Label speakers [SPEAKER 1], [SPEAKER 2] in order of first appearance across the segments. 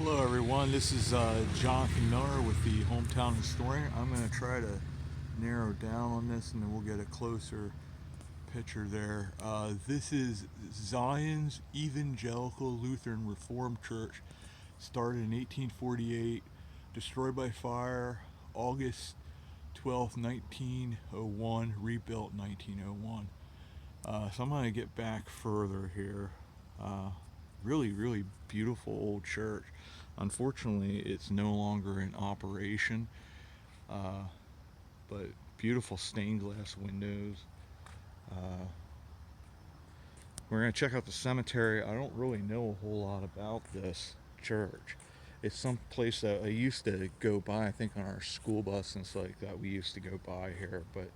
[SPEAKER 1] Hello, everyone. This is Jonathan Miller with the Hometown Historian. I'm going to try to narrow down on this and then we'll get a closer picture there. This is Zion's Evangelical Lutheran Reformed Church, started in 1848, destroyed by fire August 12th, 1901, rebuilt 1901. So I'm going to get back further here. Really beautiful old church. Unfortunately, it's no longer in operation, but beautiful stained glass windows. We're going to check out the cemetery. I don't really know a whole lot about this church. It's some place that I used to go by, I think on our school bus and stuff like that. We used to go by here, but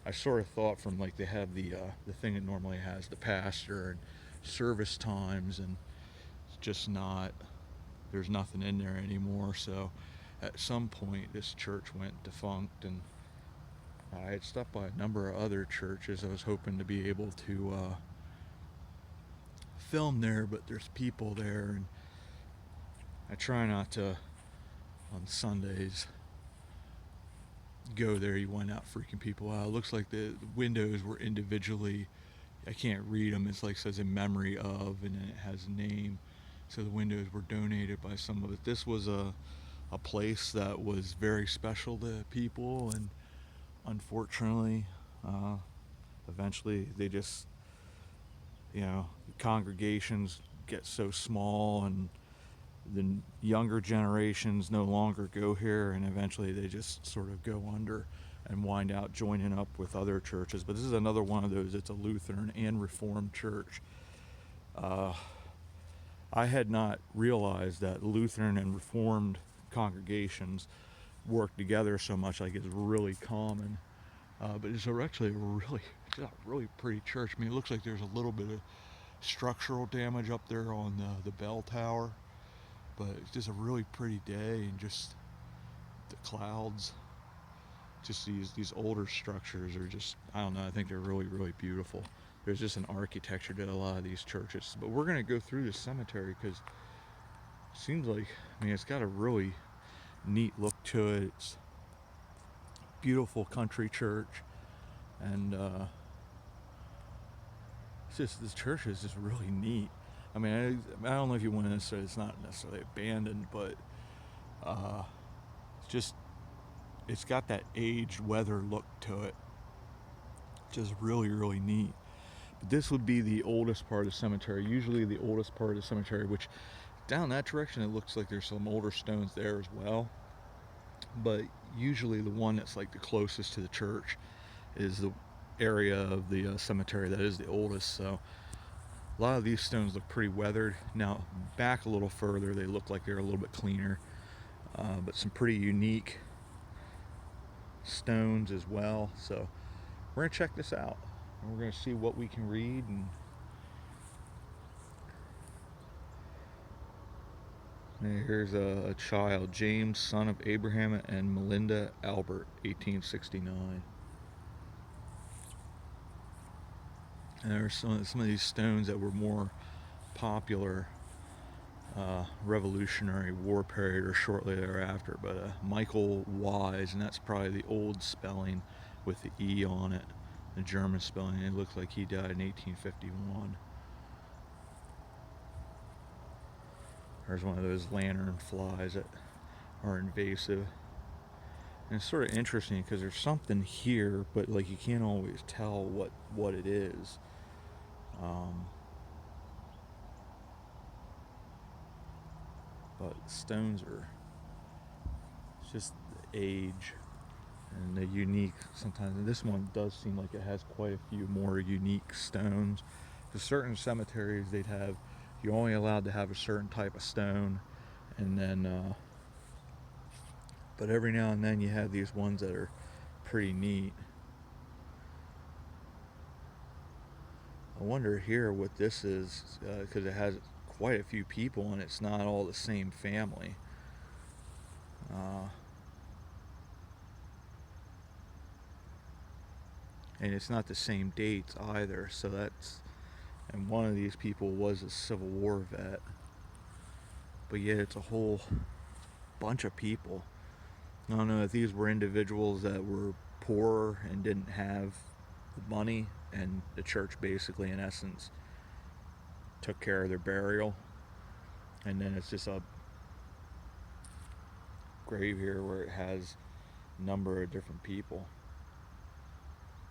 [SPEAKER 1] I sort of thought from like they have the thing it normally has, the pastor and service times, and it's just not, there's nothing in there anymore. So at some point this church went defunct, and I had stopped by a number of other churches. I was hoping to be able to film there, but there's people there, and I try not to on Sundays go there. You wind out freaking people out. It looks like the windows were individually, I can't read them, it's like says in memory of, and then it has a name. So the windows were donated by some of it. This was a place that was very special to people, and unfortunately eventually they just, congregations get so small, and the younger generations no longer go here, and eventually they just sort of go under and wind out joining up with other churches. But this is another one of those. It's a Lutheran and Reformed church. I had not realized that Lutheran and Reformed congregations work together so much. Like, it's really common. But it's actually it's a really pretty church. I mean, it looks like there's a little bit of structural damage up there on the bell tower, but it's just a really pretty day, and just the clouds, just these older structures are just, I don't know, I think they're really beautiful. There's just an architecture to a lot of these churches. But we're going to go through the cemetery because it seems like, I mean, it's got a really neat look to it. It's a beautiful country church, and it's just, this church is just really neat. I mean, I don't know if you want to say it's not necessarily abandoned, but it's just, it's got that aged weather look to it. Just really neat. But this would be the oldest part of the cemetery. Usually the oldest part of the cemetery, which down that direction it looks like there's some older stones there as well. But usually the one that's like the closest to the church is the area of the cemetery that is the oldest. So a lot of these stones look pretty weathered. Now back a little further they look like they're a little bit cleaner, but some pretty unique stones as well. So we're going to check this out, and we're going to see what we can read. And here's a child, James, son of Abraham and Melinda Albert, 1869. And there's some of these stones that were more popular Revolutionary War period or shortly thereafter. But Michael Wise, and that's probably the old spelling with the E on it, the German spelling. It looks like he died in 1851. There's one of those lantern flies that are invasive. And it's sort of interesting because there's something here, but like you can't always tell what it is. But stones are, it's just the age and the unique sometimes. And this one does seem like it has quite a few more unique stones. For certain cemeteries, they'd have, you're only allowed to have a certain type of stone, and then but every now and then you have these ones that are pretty neat. I wonder here what this is, because it has quite a few people and it's not all the same family. And it's not the same dates either, so that's, and one of these people was a Civil War vet. But yet it's a whole bunch of people. I don't know if these were individuals that were poor and didn't have the money, and the church basically, in essence, took care of their burial. And then it's just a grave here where it has a number of different people.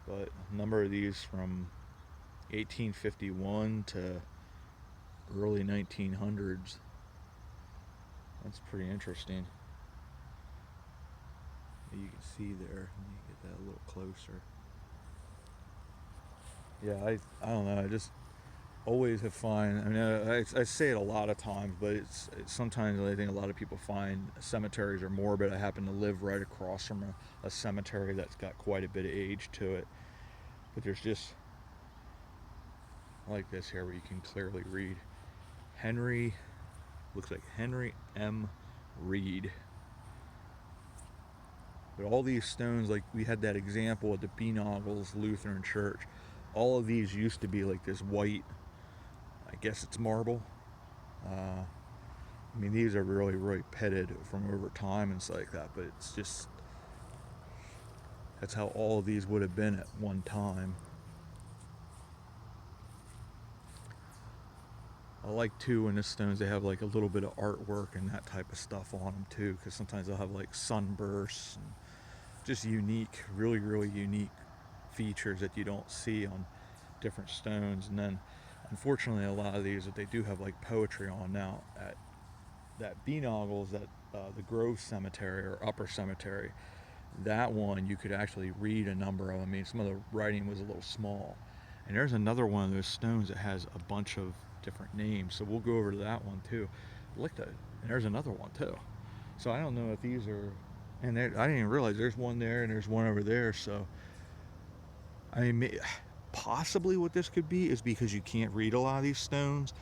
[SPEAKER 1] But a number of these from 1851 to early 1900s. That's pretty interesting. You can see there. Let me get that a little closer. Yeah, I don't know. I just always have find. I mean, I say it a lot of times, but it's sometimes I think a lot of people find cemeteries are morbid. I happen to live right across from a cemetery that's got quite a bit of age to it. But there's just, I like this here where you can clearly read Henry, looks like Henry M. Reed. But all these stones, like we had that example at the Beanoggles Lutheran Church, all of these used to be like this white, I guess it's marble. I mean, these are really, really pitted from over time and stuff like that, but it's just, that's how all of these would have been at one time. I like too in the stones they have like a little bit of artwork and that type of stuff on them too, because sometimes they'll have like sunbursts and just unique, really, really unique features that you don't see on different stones. And then unfortunately a lot of these that they do have like poetry on now at that Beanoggles, that the Grove Cemetery or Upper Cemetery, that one you could actually read a number of them. I mean, some of the writing was a little small. And there's another one of those stones that has a bunch of different names, so we'll go over to that one too. Look at it, and there's another one too. So I don't know if these are, and I didn't even realize there's one there and there's one over there. So I mean, possibly what this could be is because you can't read a lot of these stones,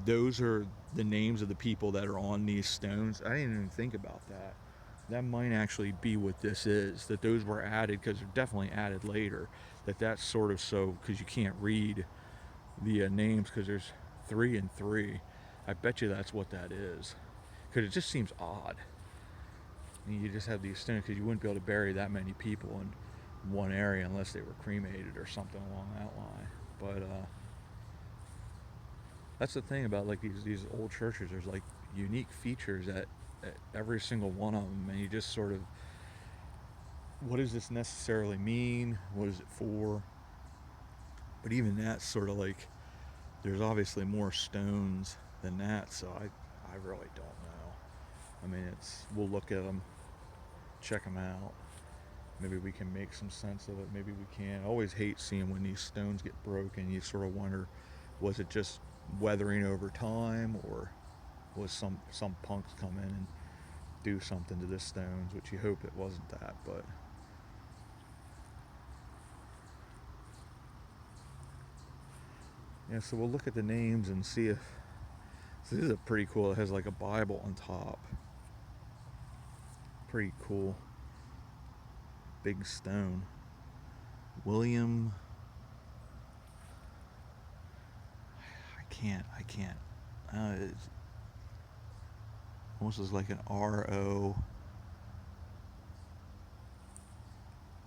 [SPEAKER 1] those are the names of the people that are on these stones. I didn't even think about that. That might actually be what this is, that those were added because they're definitely added later, that's sort of so because you can't read the names because there's 3 and 3. I bet you that's what that is, because it just seems odd. And you just have these stones because you wouldn't be able to bury that many people in one area unless they were cremated or something along that line. But that's the thing about like these old churches. There's like unique features at every single one of them, and you just sort of, what does this necessarily mean? What is it for? But even that's sort of like, there's obviously more stones than that, so I really don't know. I mean, we'll look at them, check them out. Maybe we can make some sense of it. Maybe we can't. I always hate seeing when these stones get broken. You sort of wonder, was it just weathering over time, or was some punks come in and do something to the stones, which you hope it wasn't that. But yeah, so we'll look at the names and see if, so this is a pretty cool, it has like a Bible on top. Pretty cool. Big stone. William, I can't. It's almost like an R-O.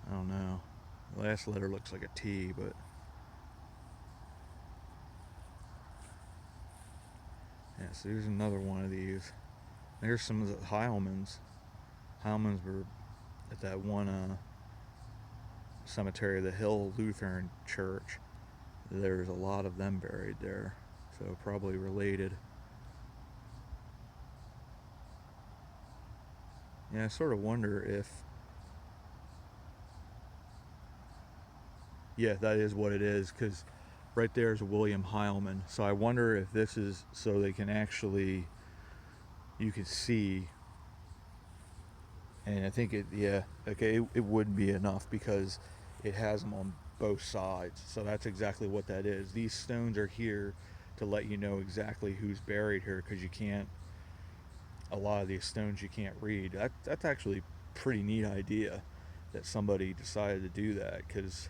[SPEAKER 1] I don't know. The last letter looks like a T, but yeah, so here's another one of these. There's some of the Heilmans. Heilmans were at that one cemetery, the Hill Lutheran Church. There's a lot of them buried there, so probably related. Yeah, I sort of wonder if, yeah, that is what it is, because right there is William Heilman. So I wonder if this is so they can actually, you can see, and I think it would be enough because it has them on both sides. So that's exactly what that is. These stones are here to let you know exactly who's buried here, because you can't, a lot of these stones you can't read. That's actually a pretty neat idea that somebody decided to do that, because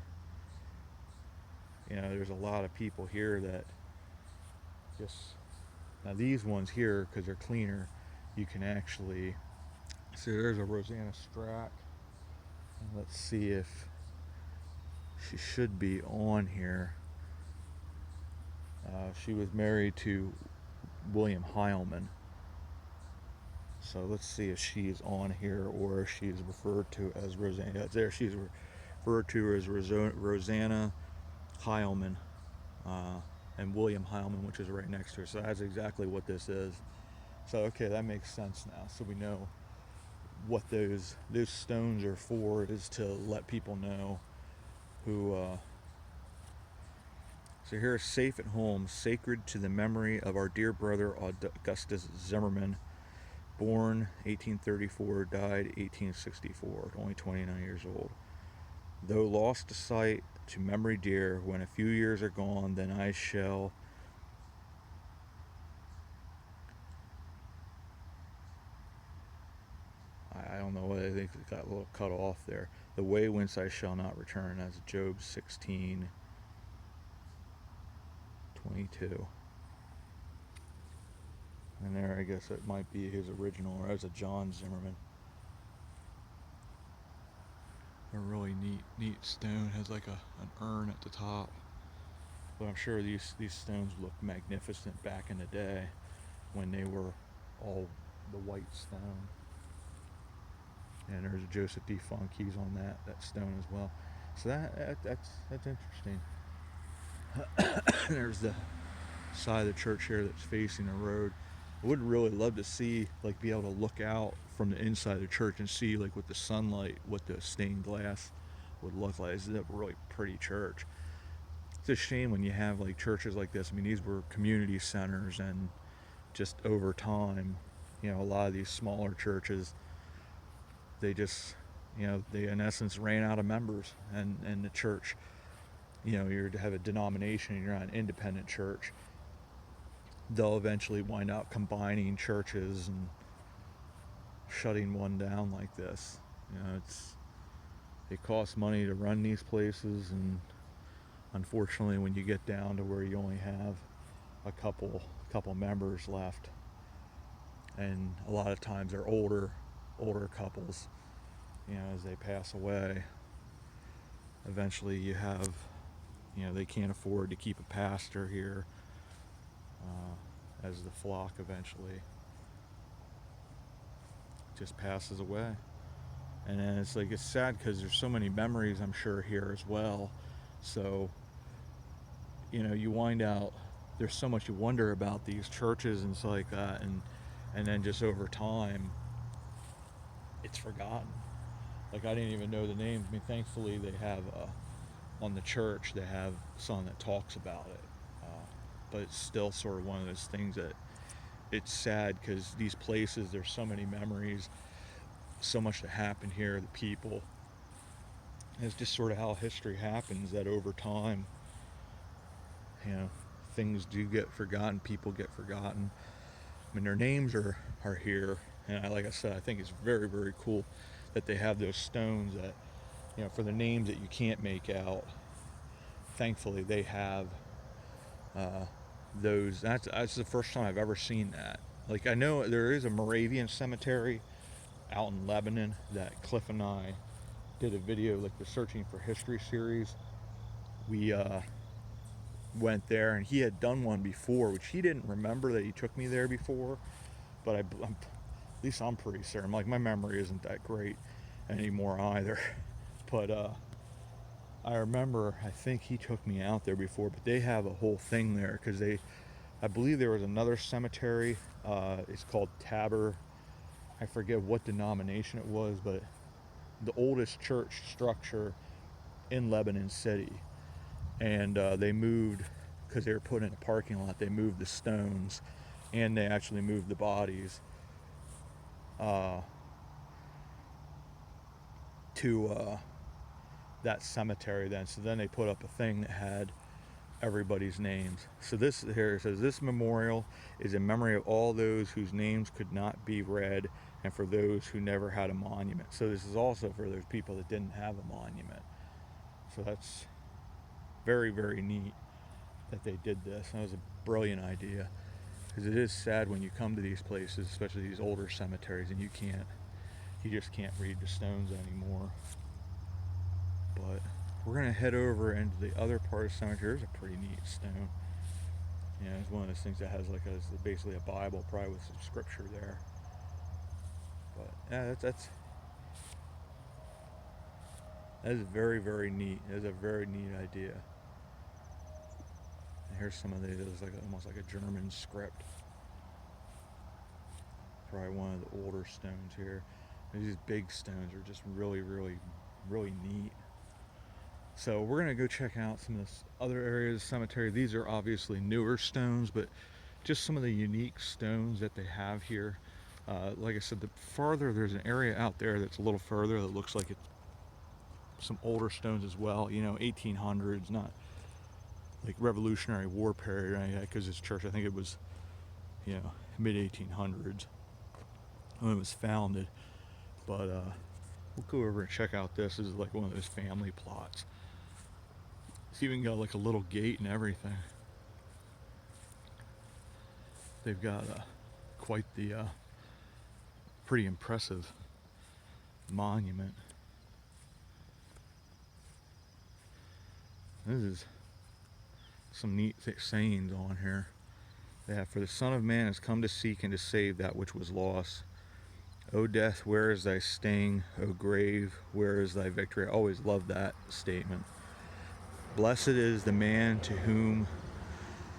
[SPEAKER 1] there's a lot of people here that just Now these ones here, because they're cleaner, you can actually see there's a Rosanna Strack. And let's see if she should be on here. She was married to William Heilman. So let's see if she's on here or if she's referred to as Rosanna. There she's referred to as Rosanna Heilman, and William Heilman, which is right next to her. So that's exactly what this is. So okay, that makes sense now. So we know what those stones are for, is to let people know who. So here's safe at home, sacred to the memory of our dear brother Augustus Zimmerman, born 1834, died 1864, only 29 years old. Though lost to sight, to memory dear, when a few years are gone, then I shall I don't know what I think it got a little cut off there. The way whence I shall not return. That's Job 16:22. And there, I guess it might be his original, or as a John Zimmerman. A really neat stone. Has like an urn at the top. But I'm sure these stones look magnificent back in the day when they were all the white stone. And there's a Joseph D. Funk. He's on that stone as well. So that's interesting. There's the side of the church here that's facing the road. I would really love to see, like, be able to look out from the inside of the church and see, like, with the sunlight, what the stained glass would look like. It's a really pretty church. It's a shame when you have like churches like this. I mean, these were community centers, and just over time, a lot of these smaller churches, they just, they in essence ran out of members, and the church, you have a denomination and you're not an independent church, they'll eventually wind up combining churches and shutting one down like this. It costs money to run these places, and unfortunately when you get down to where you only have a couple members left, and a lot of times they're older couples, as they pass away, eventually you have, they can't afford to keep a pastor here, as the flock eventually just passes away. And then it's sad because there's so many memories, I'm sure, here as well. So you wind out, there's so much you wonder about these churches and stuff like that, and then just over time it's forgotten. Like, I didn't even know the names. I mean, thankfully they have on the church, they have someone that talks about it, but it's still sort of one of those things that it's sad, because these places, there's so many memories, so much that happened here, the people. And it's just sort of how history happens, that over time, things do get forgotten, people get forgotten. I mean, their names are here, and like I said, I think it's very, very cool that they have those stones that, for the names that you can't make out, thankfully they have those. That's the first time I've ever seen that. Like, I know there is a Moravian cemetery out in Lebanon that Cliff and I did a video, like the Searching for History series. We went there, and he had done one before, which he didn't remember that he took me there before, but at least I'm pretty certain. Like, my memory isn't that great anymore either. But I remember, I think he took me out there before, but they have a whole thing there, because I believe there was another cemetery, it's called Tabor, I forget what denomination it was, but the oldest church structure in Lebanon City. And they moved, because they were put in a parking lot, they moved the stones, and they actually moved the bodies to that cemetery then. So then they put up a thing that had everybody's names. So this here says, this memorial is in memory of all those whose names could not be read, and for those who never had a monument. So this is also for those people that didn't have a monument. So that's very, very neat that they did this. That was a brilliant idea. Because it is sad when you come to these places, especially these older cemeteries, and you just can't read the stones anymore. But we're gonna head over into the other part of the cemetery. There's a pretty neat stone. You know, it's one of those things that has like basically a Bible, probably with some scripture there. But yeah, that is very, very neat. It is a very neat idea. And here's some of these. It's like almost like a German script. Probably one of the older stones here. These big stones are just really, really, really neat. So we're gonna go check out some of this other areas of the cemetery. These are obviously newer stones, but just some of the unique stones that they have here. Like I said, there's an area out there that's a little further that looks like it's some older stones as well. You know, 1800s, not like Revolutionary War period or anything, because this church, I think it was, you know, mid 1800s when it was founded. But we'll go over and check out this. This is like one of those family plots. It's even got like a little gate and everything. They've got quite the pretty impressive monument. This is some neat sayings on here. They have, "For the Son of Man has come to seek and to save that which was lost. O death, where is thy sting? O grave, where is thy victory?" I always love that statement. "Blessed is the man to whom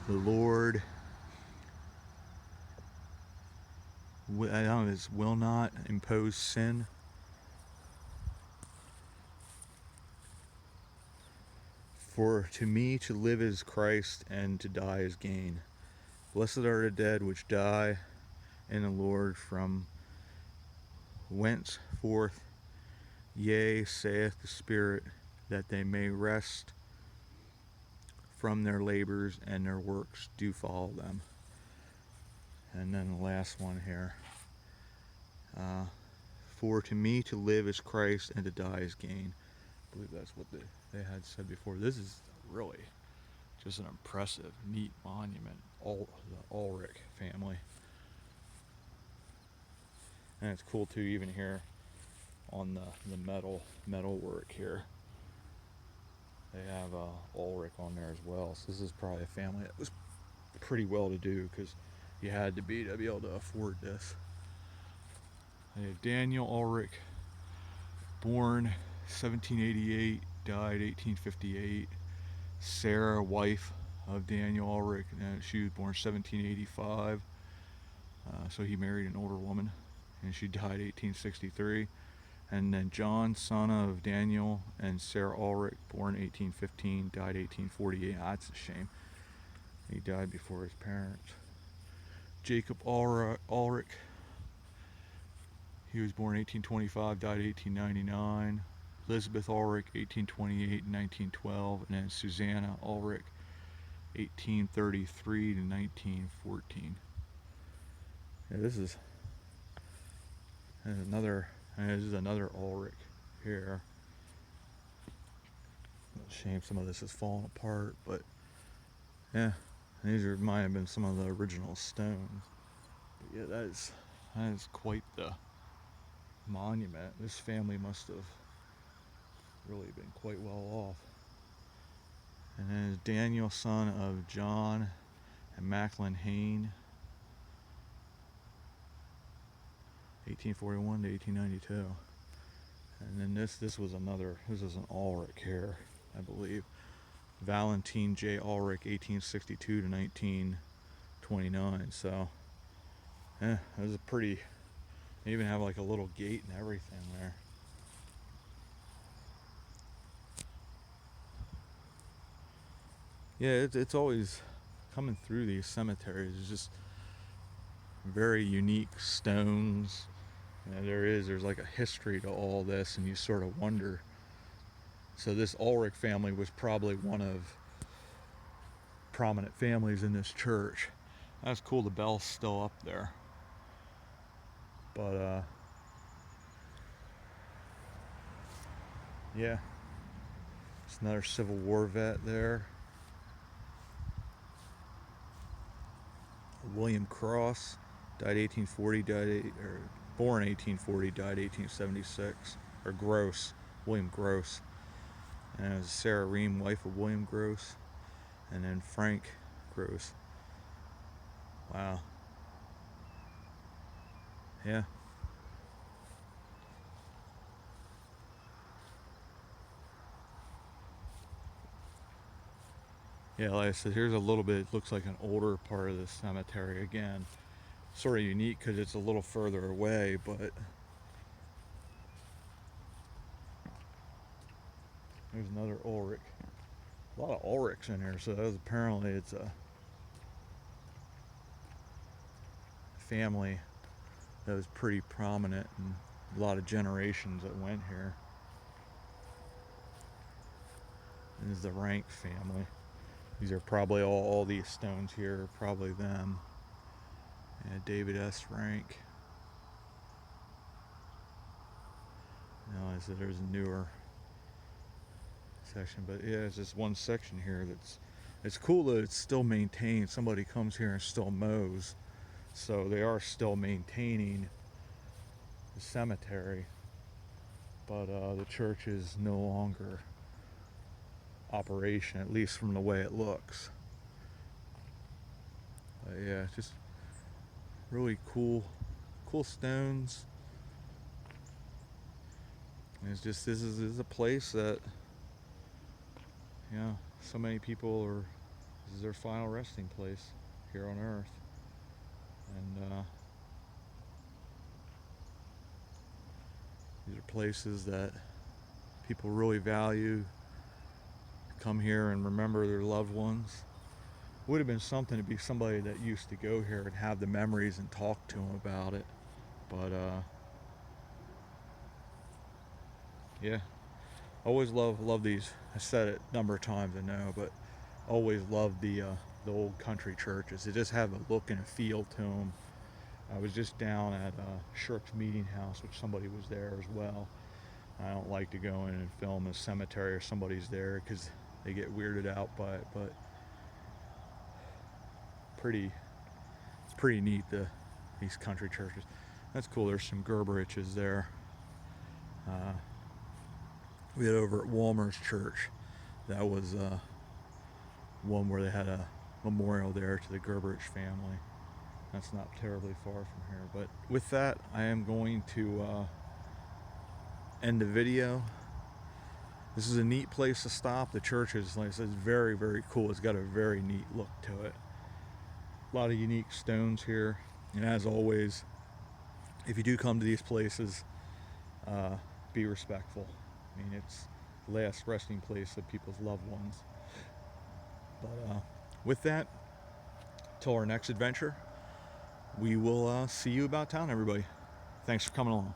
[SPEAKER 1] the Lord will not impose sin." "For to me to live is Christ, and to die is gain. Blessed are the dead which die in the Lord, from whenceforth, yea, saith the Spirit, that they may rest from their labors, and their works do follow them." And then the last one here. "For to me to live is Christ, and to die is gain." I believe that's what they had said before. This is really just an impressive, neat monument. The Ulrich family. And it's cool too, even here on the metal work here. They have Ulrich on there as well. So this is probably a family that was pretty well to do, because you had to be able to afford this. They have Daniel Ulrich, born 1788, died 1858. Sarah, wife of Daniel Ulrich, she was born 1785. So he married an older woman, and she died 1863. And then John, son of Daniel and Sarah Ulrich, born 1815, died 1848. That's a shame. He died before his parents. Jacob Ulrich, he was born 1825, died 1899. Elizabeth Ulrich, 1828 and 1912. And then Susanna Ulrich, 1833 to 1914. Yeah, this is another Ulrich here. Shame some of this is falling apart, but yeah, might have been some of the original stones. But yeah, that is quite the monument. This family must have really been quite well off. And then Daniel, son of John and Macklin Hayne, 1841 to 1892. And then this was an Ulrich here, I believe. Valentine J. Ulrich, 1862 to 1929. So, yeah, it was a pretty. They even have like a little gate and everything there. Yeah, it's always coming through these cemeteries. It's just very unique stones. And there's like a history to all this, and you sort of wonder. So this Ulrich family was probably one of prominent families in this church. That's cool. The bell's still up there. But yeah, it's another Civil War vet there. William Cross, died 1840, born 1840, died 1876. Or Gross, William Gross. And it was Sarah Ream, wife of William Gross. And then Frank Gross. Wow. Yeah. Yeah, like I said, here's a little bit, it looks like an older part of the cemetery again. Sort of unique because it's a little further away, but there's another Ulrich. A lot of Ulrichs in here, so apparently it's a family that was pretty prominent and a lot of generations that went here. This is the Rank family. These are probably all these stones here are probably them. And David S. Rank. Now I said there's a newer section, but yeah, it's just one section here it's cool that it's still maintained. Somebody comes here and still mows, so they are still maintaining the cemetery, but the church is no longer operation, at least from the way it looks. But yeah, just really cool stones. And it's just this is a place that, yeah, so many people are. This is their final resting place here on Earth, and these are places that people really value. Come here and remember their loved ones. Would have been something to be somebody that used to go here and have the memories and talk to them about it, but yeah, always love these. I said it a number of times, I know, but always loved the old country churches. They just have a look and a feel to them. I was just down at Shirk's Meeting House, which somebody was there as well. I don't like to go in and film a cemetery or somebody's there because they get weirded out by it, but it's pretty neat, these country churches. That's cool. There's some Gerberiches there. We had over at Walmer's church. That was one where they had a memorial there to the Gerberich family. That's not terribly far from here. But with that, I am going to end the video. This is a neat place to stop. The church is, like I said, very, very cool. It's got a very neat look to it. A lot of unique stones here. And as always, if you do come to these places, be respectful. I mean, it's the last resting place of people's loved ones. But with that, till our next adventure, we will see you about town, everybody. Thanks for coming along.